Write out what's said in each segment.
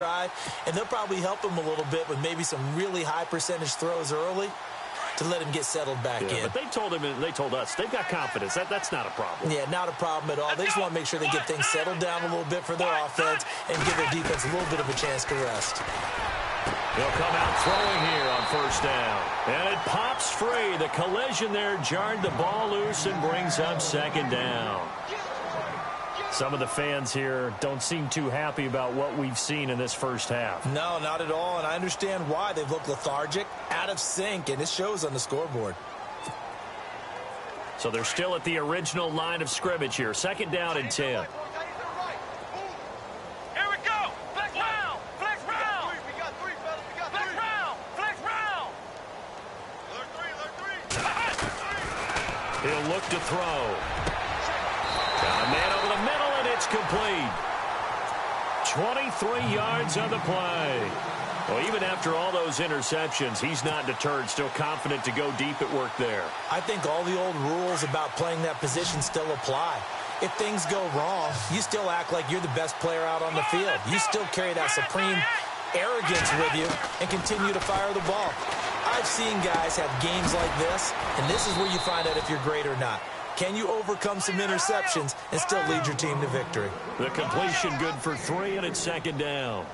drive, and they'll probably help him a little bit with maybe some really high percentage throws early to let him get settled back in. But they told him, and they told us, they've got confidence. That's not a problem. Yeah, not a problem at all. They just want to make sure they get things settled down a little bit for their offense and give their defense a little bit of a chance to rest. They'll come out throwing here on first down. And it pops free. The collision there jarred the ball loose and brings up second down. Some of the fans here don't seem too happy about what we've seen in this first half. No, not at all, and I understand why. They've looked lethargic, out of sync, and it shows on the scoreboard. So they're still at the original line of scrimmage here. Second down and 10. He'll look to throw. Got a man over the middle, and it's complete. 23 yards on the play. Well, even after all those interceptions, he's not deterred, still confident to go deep at work there. I think all the old rules about playing that position still apply. If things go wrong, you still act like you're the best player out on the field. You still carry that supreme arrogance with you and continue to fire the ball. I've seen guys have games like this, and this is where you find out if you're great or not. Can you overcome some interceptions and still lead your team to victory? The completion good for 3, and it's second down.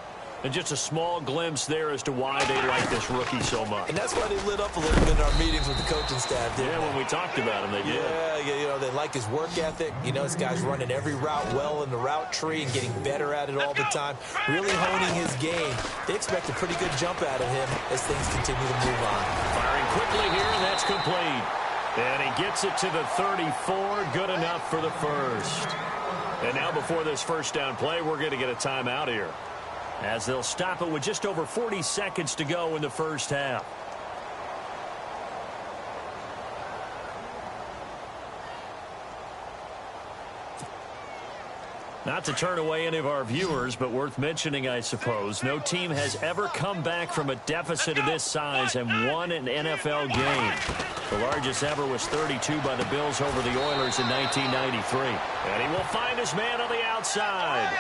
And just a small glimpse there as to why they like this rookie so much. And that's why they lit up a little bit in our meetings with the coaching staff, didn't they? When we talked about him, they did. Yeah, you know, they like his work ethic. You know, this guy's running every route well in the route tree and getting better at it all the time, really honing his game. They expect a pretty good jump out of him as things continue to move on. Firing quickly here, and that's complete. And he gets it to the 34, good enough for the first. And now before this first down play, we're going to get a timeout here, as they'll stop it with just over 40 seconds to go in the first half. Not to turn away any of our viewers, but worth mentioning, I suppose, no team has ever come back from a deficit of this size and won an NFL game. The largest ever was 32 by the Bills over the Oilers in 1993. And he will find his man on the outside.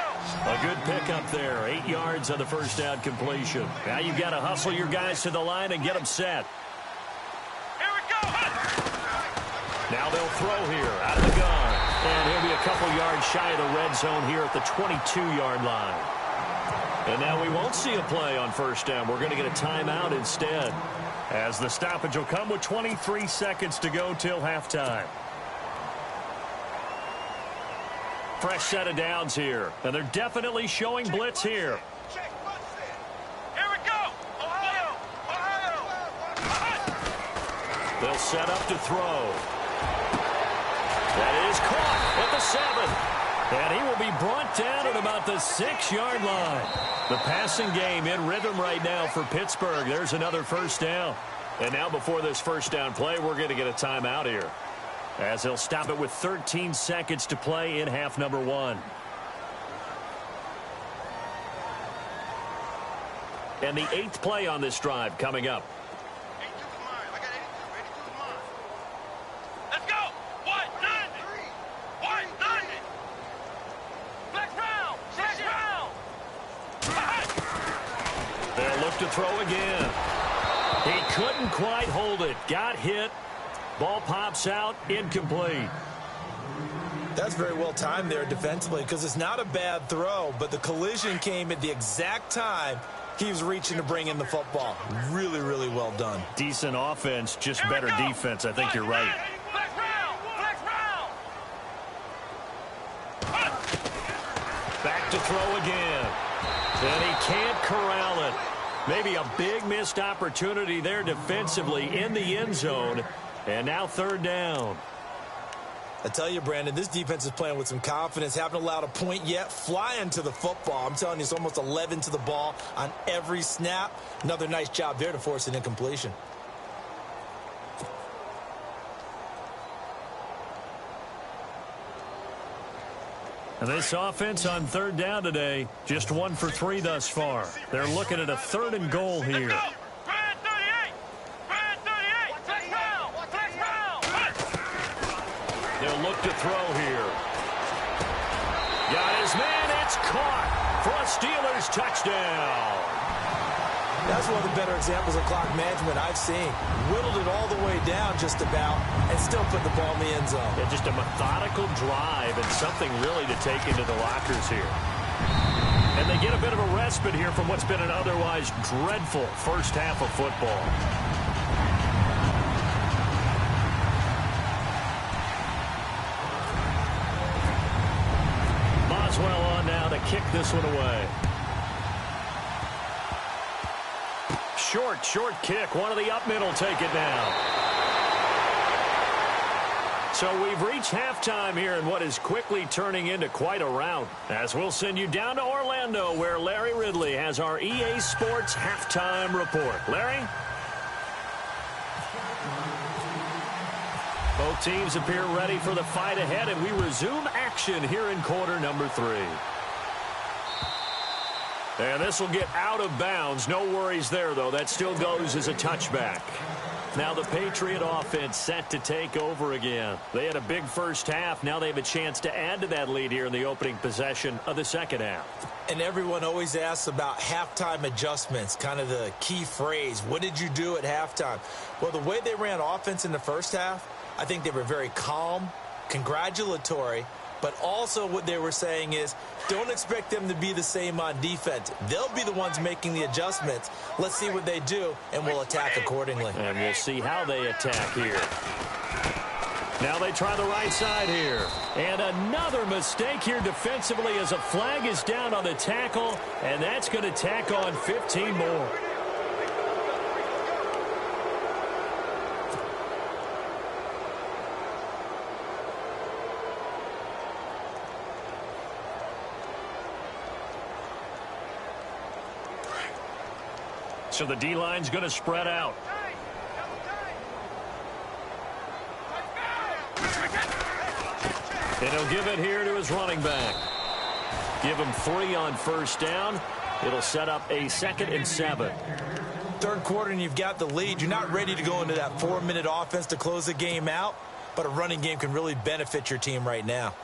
A good pickup there, 8 yards on the first down completion. Now you've got to hustle your guys to the line and get them set. Here we go. Now they'll throw here out of the gun. And he'll be a couple yards shy of the red zone here at the 22-yard line. And now we won't see a play on first down. We're going to get a timeout instead, as the stoppage will come with 23 seconds to go till halftime. Fresh set of downs here, and they're definitely showing blitz here. Here we go. Ohio. They'll set up to throw. That is caught at the 7. And he will be brought down at about the 6-yard line. The passing game in rhythm right now for Pittsburgh. There's another first down. And now before this first down play, we're going to get a timeout here, as he'll stop it with 13 seconds to play in half number 1. And the 8th play on this drive coming up. To throw again. He couldn't quite hold it. Got hit. Ball pops out. Incomplete. That's very well timed there defensively, because it's not a bad throw, but the collision came at the exact time he was reaching to bring in the football. Really, really well done. Decent offense, just better defense. I think you're right. Back to throw again. And he can't corral it. Maybe a big missed opportunity there defensively in the end zone. And now third down. I tell you, Brandon, this defense is playing with some confidence. Haven't allowed a point yet. Flying to the football. I'm telling you, it's almost 11 to the ball on every snap. Another nice job there to force an incompletion. And this offense on third down today, just 1 for 3 thus far. They're looking at a 3rd and goal here. They'll look to throw here. Got his man. It's caught. for a Steelers touchdown. That's one of the better examples of clock management I've seen. Whittled it all the way down just about and still put the ball in the end zone. Yeah, just a methodical drive and something really to take into the lockers here. And they get a bit of a respite here from what's been an otherwise dreadful first half of football. Boswell on now to kick this one away. Short kick. One of the up middle take it now. So we've reached halftime here in what is quickly turning into quite a rout. As we'll send you down to Orlando, where Larry Ridley has our EA Sports halftime report. Larry? Both teams appear ready for the fight ahead, and we resume action here in quarter number 3. And this will get out of bounds. No worries there, though. That still goes as a touchback. Now the Patriot offense set to take over again. They had a big first half. Now they have a chance to add to that lead here in the opening possession of the second half. And everyone always asks about halftime adjustments, kind of the key phrase. What did you do at halftime? Well, the way they ran offense in the first half, I think they were very calm, congratulatory, but also what they were saying is, don't expect them to be the same on defense. They'll be the ones making the adjustments. Let's see what they do, and we'll attack accordingly. And we'll see how they attack here. Now they try the right side here. And another mistake here defensively as a flag is down on the tackle, and that's going to tack on 15 more. So the D-line's going to spread out. And he'll give it here to his running back. Give him 3 on first down. It'll set up a 2nd and 7. Third quarter and you've got the lead. You're not ready to go into that 4-minute offense to close the game out, but a running game can really benefit your team right now.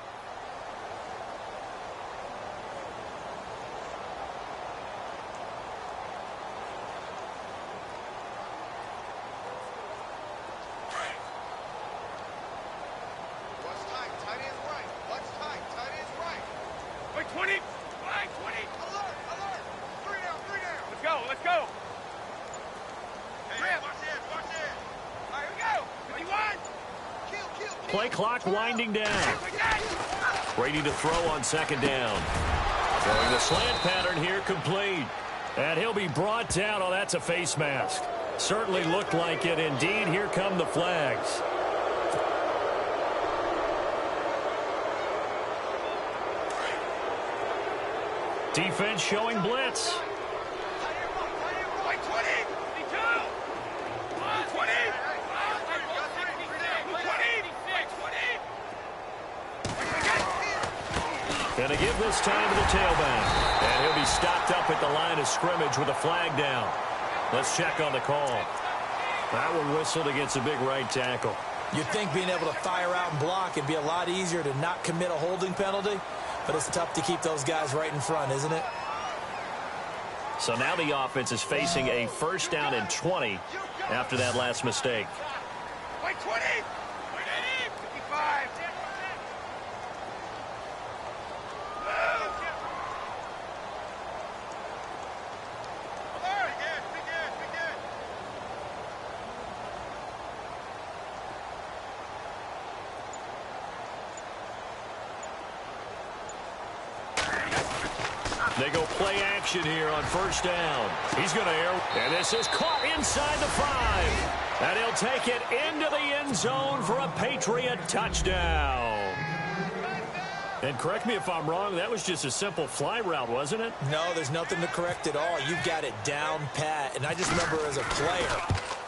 Play clock winding down. Ready to throw on second down. Throwing the slant pattern here complete. And he'll be brought down. Oh, that's a face mask. Certainly looked like it. Indeed, here come the flags. Defense showing blitz. Going to give this time to the tailback. And he'll be stopped up at the line of scrimmage with a flag down. Let's check on the call. That one whistled against a big right tackle. You'd think being able to fire out and block would be a lot easier to not commit a holding penalty, but it's tough to keep those guys right in front, isn't it? So now the offense is facing a 1st down and 20 after that last mistake. 20! 55! They go play action here on 1st down. He's going to air. And this is caught inside the 5. And he'll take it into the end zone for a Patriot touchdown. And correct me if I'm wrong, that was just a simple fly route, wasn't it? No, there's nothing to correct at all. You've got it down pat. And I just remember as a player,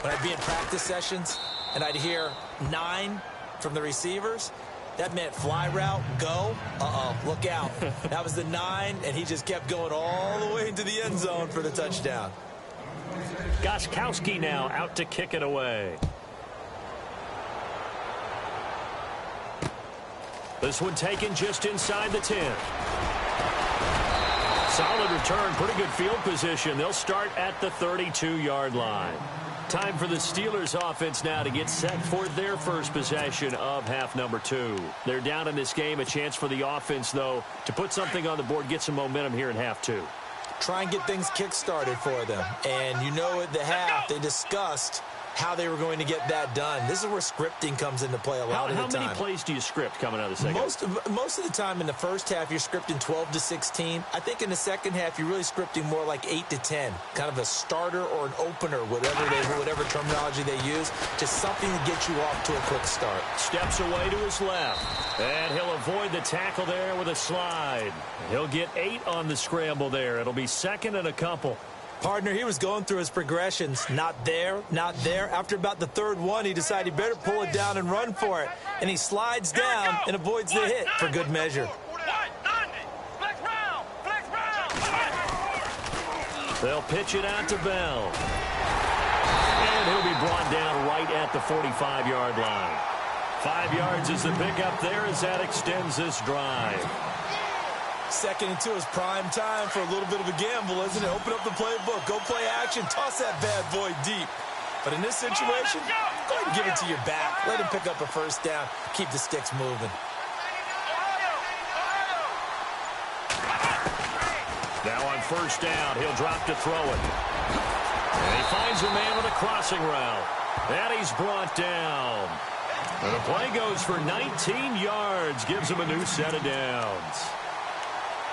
when I'd be in practice sessions and I'd hear 9 from the receivers, that meant fly route, go. Uh-oh, look out. That was the 9, and he just kept going all the way into the end zone for the touchdown. Gostkowski now out to kick it away. This one taken just inside the 10. Solid return, pretty good field position. They'll start at the 32-yard line. Time for the Steelers offense now to get set for their first possession of half number 2. They're down in this game. A chance for the offense, though, to put something on the board, get some momentum here in half 2. Try and get things kick-started for them. And you know at the half, they discussed how they were going to get that done. This is where scripting comes into play a lot of the time. How many plays do you script coming out of the second? Most of the time in the first half, you're scripting 12 to 16. I think in the second half, you're really scripting more like 8 to 10. Kind of a starter or an opener, whatever terminology they use. Just something to get you off to a quick start. Steps away to his left. And he'll avoid the tackle there with a slide. He'll get 8 on the scramble there. It'll be second and a couple. Partner, he was going through his progressions. Not there, not there. After about the third one, he decided he better pull it down and run for it. And he slides down and avoids the hit for good measure. They'll pitch it out to Bell. And he'll be brought down right at the 45-yard line. 5 yards is the pickup there as that extends this drive. Second and 2 is prime time for a little bit of a gamble, isn't it? Open up the playbook, go play action, toss that bad boy deep. But in this situation, go ahead and give it to your back. Let him pick up a first down. Keep the sticks moving. Now on first down, he'll drop to throw it. And he finds a man with a crossing route. And he's brought down. And the play goes for 19 yards, gives him a new set of downs.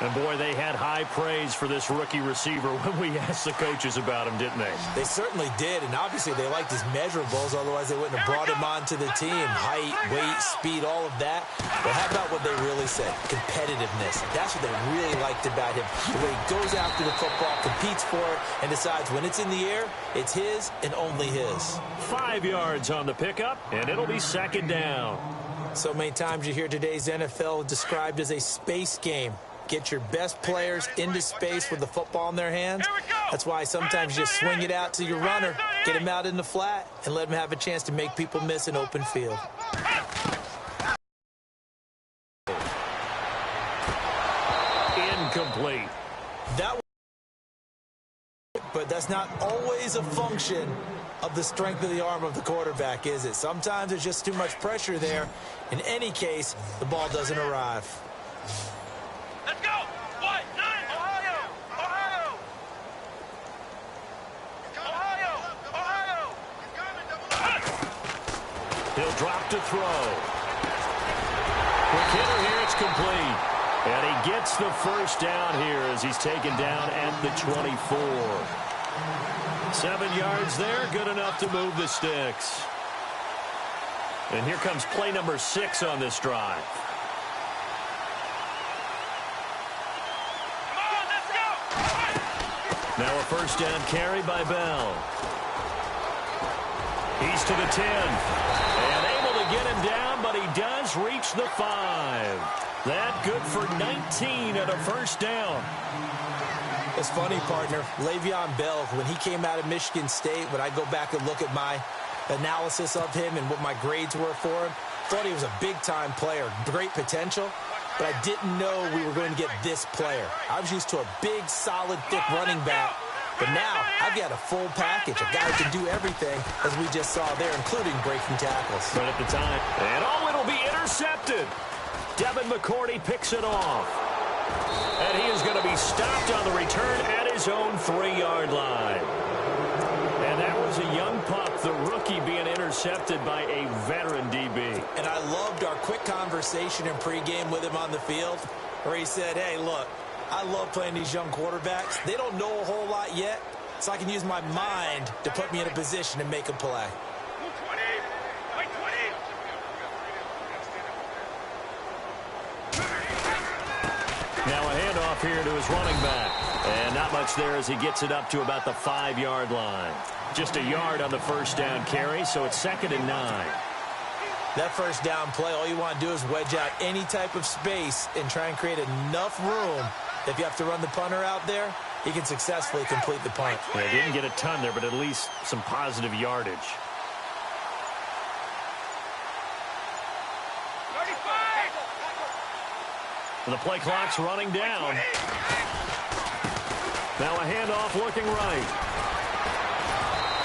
And, boy, they had high praise for this rookie receiver when we asked the coaches about him, didn't they? They certainly did, and obviously they liked his measurables. Otherwise, they wouldn't have brought him onto the team. Height, weight, speed, all of that. But how about what they really said? Competitiveness. That's what they really liked about him. The way he goes after the football, competes for it, and decides when it's in the air, it's his and only his. 5 yards on the pickup, and it'll be second down. So many times you hear today's NFL described as a space game. Get your best players into space with the football in their hands. That's why sometimes you just swing it out to your runner, get him out in the flat, and let him have a chance to make people miss an open field. Incomplete. But that's not always a function of the strength of the arm of the quarterback, is it? Sometimes there's just too much pressure there. In any case, the ball doesn't arrive. Let's go! What? Ohio! Ohio! Ohio! He'll drop to throw. Quick hitter here, it's complete. And he gets the first down here as he's taken down at the 24. 7 yards there, good enough to move the sticks. And here comes play number 6 on this drive. Now a first down carry by Bell. He's to the 10. And able to get him down, but he does reach the 5. That good for 19 and a first down. It's funny, partner. Le'Veon Bell, when he came out of Michigan State, when I go back and look at my analysis of him and what my grades were for him, thought he was a big-time player, great potential. But I didn't know we were going to get this player. I was used to a big, solid, thick running back. But now I've got a full package, a guy who can do everything, as we just saw there, including breaking tackles. But at the time, and it'll be intercepted. Devin McCourty picks it off. And he is going to be stopped on the return at his own 3-yard line. And that was a young pup, the rookie, being intercepted by a veteran DB. And I loved our quick conversation in pregame with him on the field, where he said, hey, look, I love playing these young quarterbacks. They don't know a whole lot yet, so I can use my mind to put me in a position to make a play. Now a handoff here to his running back. And not much there as he gets it up to about the 5-yard line. Just a yard on the first down carry, so it's 2nd and 9. That first down play, all you want to do is wedge out any type of space and try and create enough room. If you have to run the punter out there, he can successfully complete the punt. Yeah, didn't get a ton there, but at least some positive yardage. And the play clock's running down. Now a handoff looking right.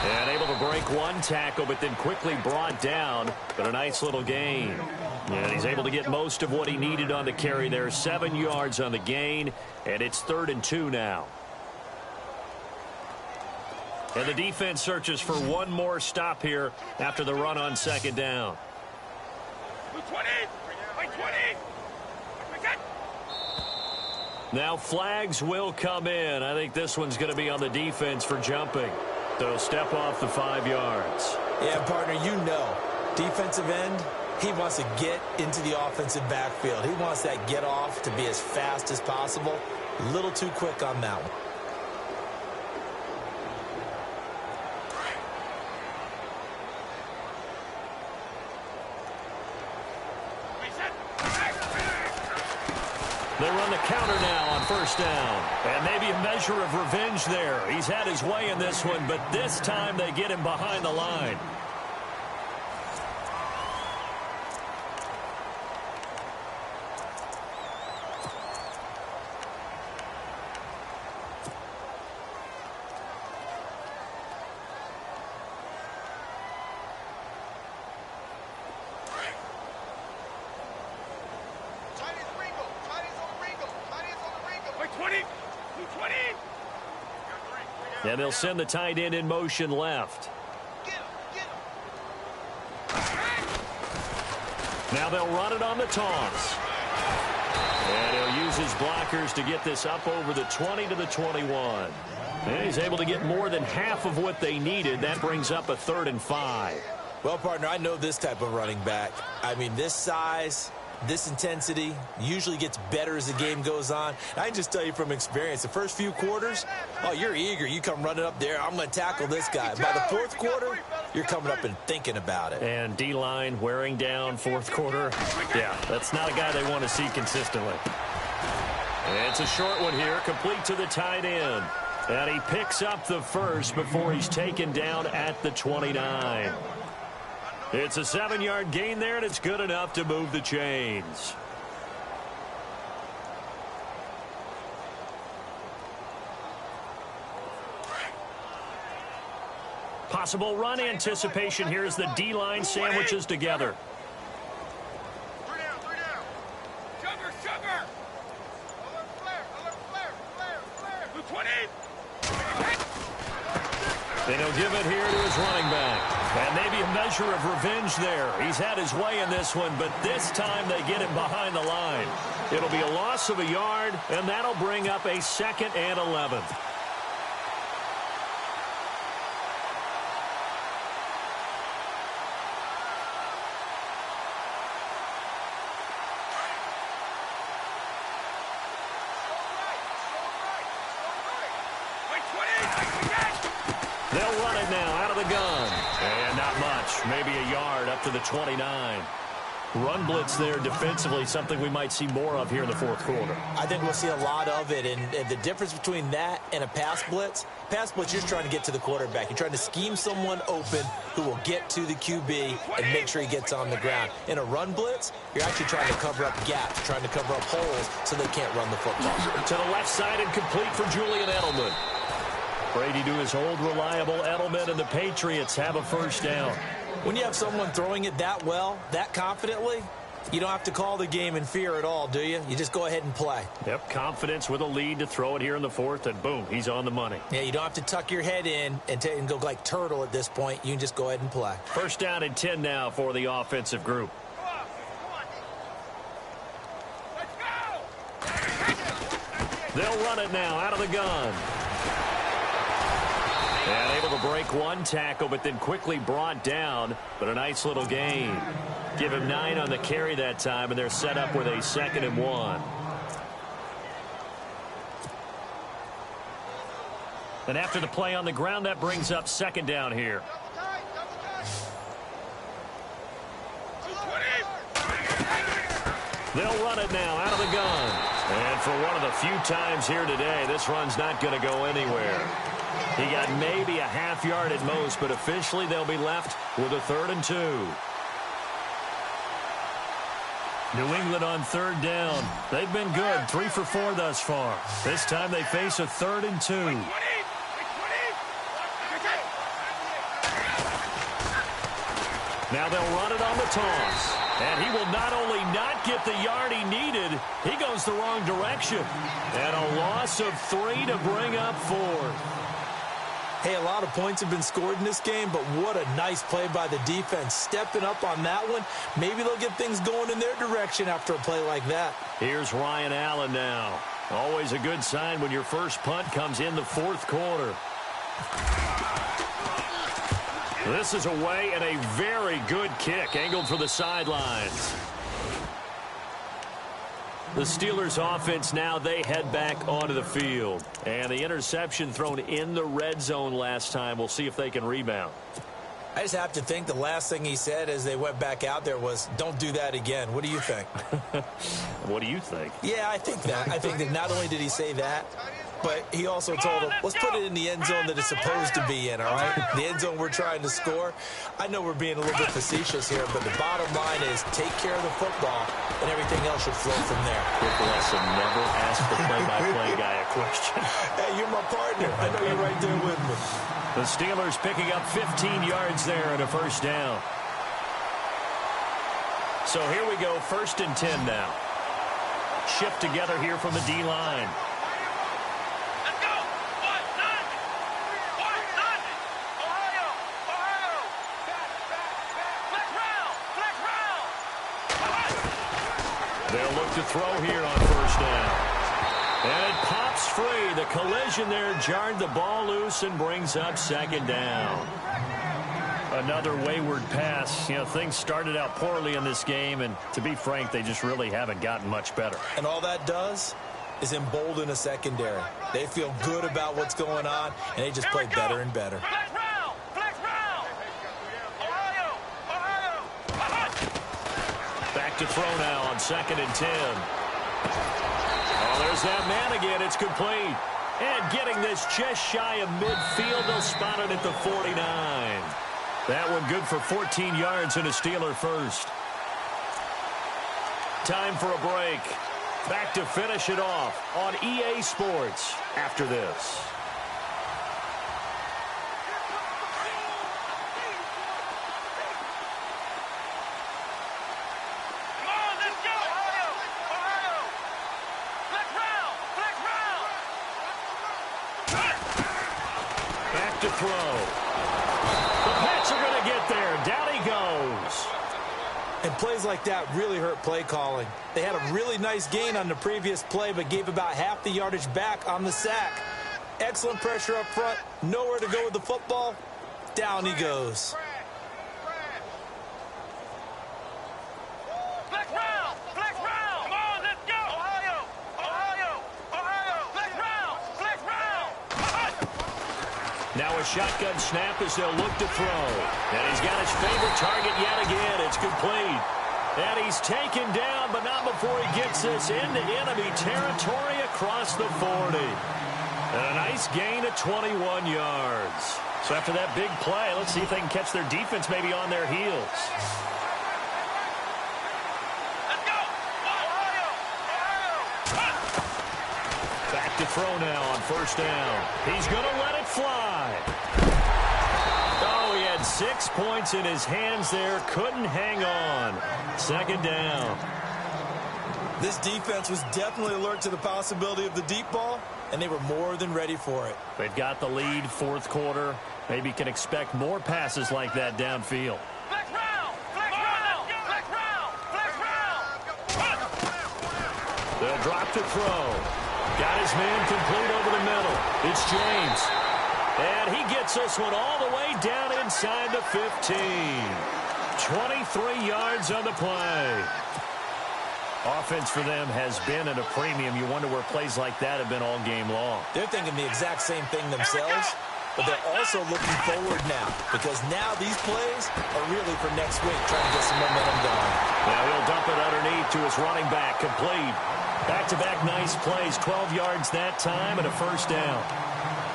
And able to break one tackle, but then quickly brought down. But a nice little gain. And he's able to get most of what he needed on the carry there. 7 yards on the gain, and it's 3rd and 2 now. And the defense searches for one more stop here after the run on 2nd down. 20, 20. Now flags will come in. I think this one's going to be on the defense for jumping. They'll step off the 5 yards. Yeah, partner, you know, defensive end, he wants to get into the offensive backfield. He wants that get off to be as fast as possible. A little too quick on that one. They run the counter now on 1st down. And maybe a measure of revenge there. He's had his way in this one, but this time they get him behind the line. And they'll send the tight end in motion left. Now they'll run it on the toss. And he'll use his blockers to get this up over the 20 to the 21. And he's able to get more than half of what they needed. That brings up a 3rd and 5. Well, partner, I know this type of running back. I mean, this size, this intensity usually gets better as the game goes on. I can just tell you from experience, the first few quarters, oh, you're eager. You come running up there, I'm going to tackle this guy. By the 4th quarter, you're coming up and thinking about it. And D-line wearing down 4th quarter. Yeah, that's not a guy they want to see consistently. It's a short one here, complete to the tight end. And he picks up the first before he's taken down at the 29. It's a 7-yard gain there, and it's good enough to move the chains. Possible run anticipation here as the D-line sandwiches together. 3 down. Sugar. Alert, flare. 20. And he'll give it here to his running back. And maybe a measure of revenge there. He's had his way in this one, but this time they get him behind the line. It'll be a loss of a yard, and that'll bring up a 2nd and 11. They'll run it now out of the gun. And not much. Maybe a yard up to the 29. Run blitz there defensively, something we might see more of here in the 4th quarter. I think we'll see a lot of it. And the difference between that and a pass blitz, you're just trying to get to the quarterback. You're trying to scheme someone open who will get to the QB and make sure he gets on the ground. In a run blitz, you're actually trying to cover up gaps, trying to cover up holes so they can't run the football. To the left side and complete for Julian Edelman. Brady to his old reliable Edelman, and the Patriots have a 1st down. When you have someone throwing it that well, that confidently, you don't have to call the game in fear at all, do you? You just go ahead and play. Yep, confidence with a lead to throw it here in the 4th, and boom, he's on the money. Yeah, you don't have to tuck your head in and go like turtle at this point. You can just go ahead and play. 1st down and 10 now for the offensive group. They'll run it now out of the gun. And able to break one tackle, but then quickly brought down. But a nice little gain. Give him 9 on the carry that time, and they're set up with a 2nd and 1. And after the play on the ground, that brings up 2nd down here. They'll run it now out of the gun. And for one of the few times here today, this run's not going to go anywhere. He got maybe a half yard at most, but officially they'll be left with a 3rd and 2. New England on third down. They've been good, 3 for 4 thus far. This time they face a 3rd and 2. Now they'll run it on the toss. And he will not only not get the yard he needed, he goes the wrong direction. And a loss of 3 to bring up 4th. Hey, a lot of points have been scored in this game, but what a nice play by the defense. Stepping up on that one, maybe they'll get things going in their direction after a play like that. Here's Ryan Allen now. Always a good sign when your first punt comes in the 4th quarter. This is away and a very good kick, angled for the sidelines. The Steelers offense now, they head back onto the field. And the interception thrown in the red zone last time. We'll see if they can rebound. I just have to think the last thing he said as they went back out there was, don't do that again. What do you think? What do you think? Yeah, I think that. I think that not only did he say that, but he also told them, let's put it in the end zone that it's supposed to be in, all right? The end zone we're trying to score. I know we're being a little bit facetious here, but the bottom line is take care of the football, and everything else should flow from there. Good lesson. Never ask the play-by-play guy a question. Hey, you're my partner. I know you're right there with me. The Steelers picking up 15 yards there and a first down. So here we go, 1st and 10 now. Shift together here from the D-line. They'll look to throw here on first down. And it pops free. The collision there jarred the ball loose and brings up 2nd down. Another wayward pass. You know, things started out poorly in this game, and to be frank, they just really haven't gotten much better. And all that does is embolden a secondary. They feel good about what's going on, and they just play better and better. Back to throw now on 2nd and 10. Oh, there's that man again. It's complete. And getting this just shy of midfield. They'll spot it at the 49. That one good for 14 yards and a Steeler first. Time for a break. Back to finish it off on EA Sports after this. Back to throw. The Pats are going to get there. Down he goes. And plays like that really hurt play calling. They had a really nice gain on the previous play, but gave about half the yardage back on the sack. Excellent pressure up front. Nowhere to go with the football. Down he goes. Now a shotgun snap as they'll look to throw. And he's got his favorite target yet again. It's complete. And he's taken down, but not before he gets this into enemy territory across the 40. And a nice gain of 21 yards. So after that big play, let's see if they can catch their defense maybe on their heels. Back to throw now on first down. He's going to let it fly. Oh, he had 6 points in his hands there. Couldn't hang on. 2nd down. This defense was definitely alert to the possibility of the deep ball, and they were more than ready for it. They've got the lead, 4th quarter. Maybe can expect more passes like that downfield. They'll drop to throw. Got his man complete over the middle. It's James. And he gets this one all the way down inside the 15. 23 yards on the play. Offense for them has been at a premium. You wonder where plays like that have been all game long. They're thinking the exact same thing themselves, but they're also looking forward now, because now these plays are really for next week, trying to get some momentum going. Now he'll dump it underneath to his running back, complete. Back-to-back nice plays, 12 yards that time and a first down.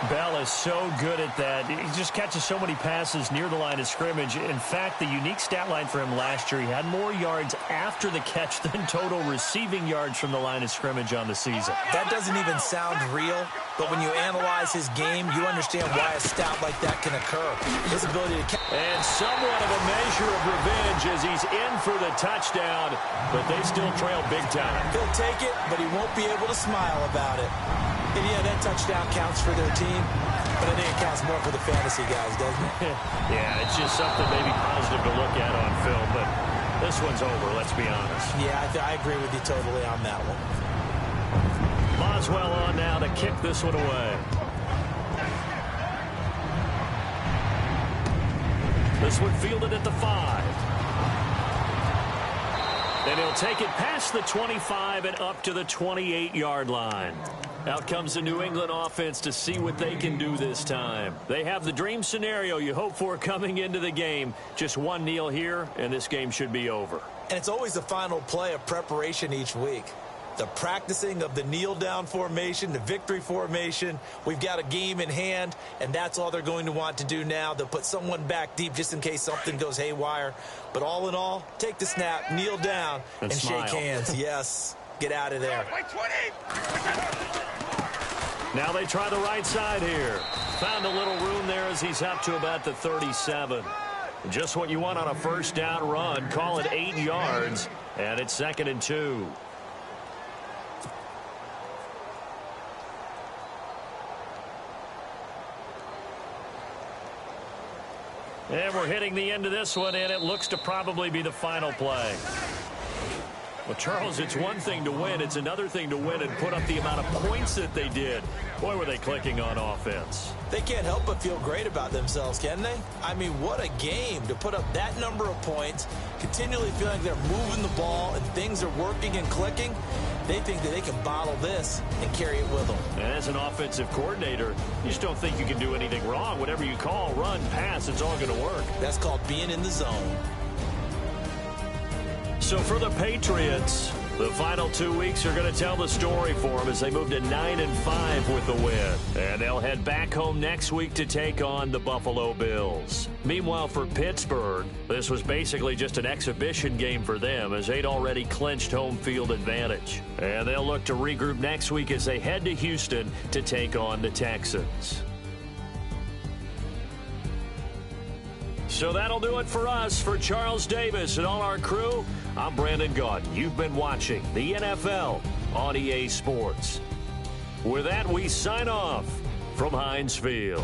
Bell is so good at that. He just catches so many passes near the line of scrimmage. In fact, the unique stat line for him last year, he had more yards after the catch than total receiving yards from the line of scrimmage on the season. That doesn't even sound real, but when you analyze his game, you understand why a stat like that can occur. His ability to catch. And somewhat of a measure of revenge as he's in for the touchdown, but they still trail big time. He'll take it, but he won't be able to smile about it. And yeah, that touchdown counts for their team, but I think it counts more for the fantasy guys, doesn't it? Yeah, it's just something maybe positive to look at on film, but this one's over, let's be honest. Yeah, I agree with you totally on that one. Boswell on now to kick this one away. This one fielded at the 5. And he'll take it past the 25 and up to the 28-yard line. Out comes the New England offense to see what they can do this time. They have the dream scenario you hope for coming into the game. Just one kneel here, and this game should be over. And it's always the final play of preparation each week. The practicing of the kneel-down formation, the victory formation. We've got a game in hand, and that's all they're going to want to do now. They'll put someone back deep just in case something goes haywire. But all in all, take the snap, kneel down, and smile. shake hands. Yes, get out of there. By 20. Now they try the right side here. Found a little room there as he's up to about the 37. Just what you want on a first down run. Call it 8 yards, and it's 2nd and 2. And we're hitting the end of this one, and it looks to probably be the final play. Well, Charles, it's one thing to win. It's another thing to win and put up the amount of points that they did. Boy, were they clicking on offense. They can't help but feel great about themselves, can they? I mean, what a game to put up that number of points, continually feeling like they're moving the ball and things are working and clicking. They think that they can bottle this and carry it with them. As an offensive coordinator, you just don't think you can do anything wrong. Whatever you call, run, pass, it's all going to work. That's called being in the zone. So for the Patriots, the final 2 weeks are going to tell the story for them as they move to 9-5 with the win. And they'll head back home next week to take on the Buffalo Bills. Meanwhile, for Pittsburgh, this was basically just an exhibition game for them as they'd already clinched home field advantage. And they'll look to regroup next week as they head to Houston to take on the Texans. So that'll do it for us. For Charles Davis and all our crew, I'm Brandon Gaudin. You've been watching the NFL on EA Sports. With that, we sign off from Heinz Field.